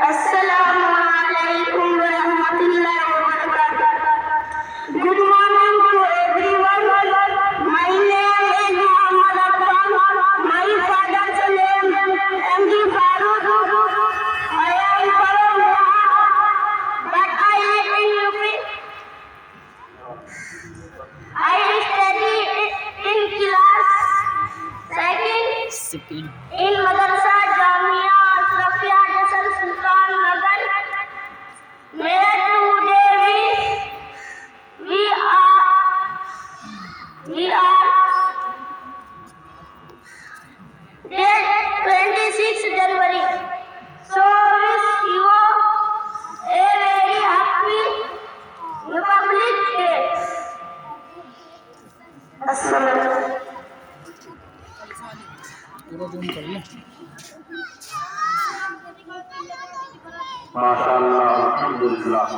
Assalamu alaikum wa rahmatullahi wa barakatuh. Good morning to everyone. My name is Muhammad Affan. My father's name is MD Farooq. I am from Bihar, but I live in UP. I study in class second in Madrasa Jamia Ashrafia Jasal Sultan Nagar. We are date 26 January. So wish you a very happy Republic Day. Assalamu माशाअल्लाह, अल्हम्दुलिल्लाह।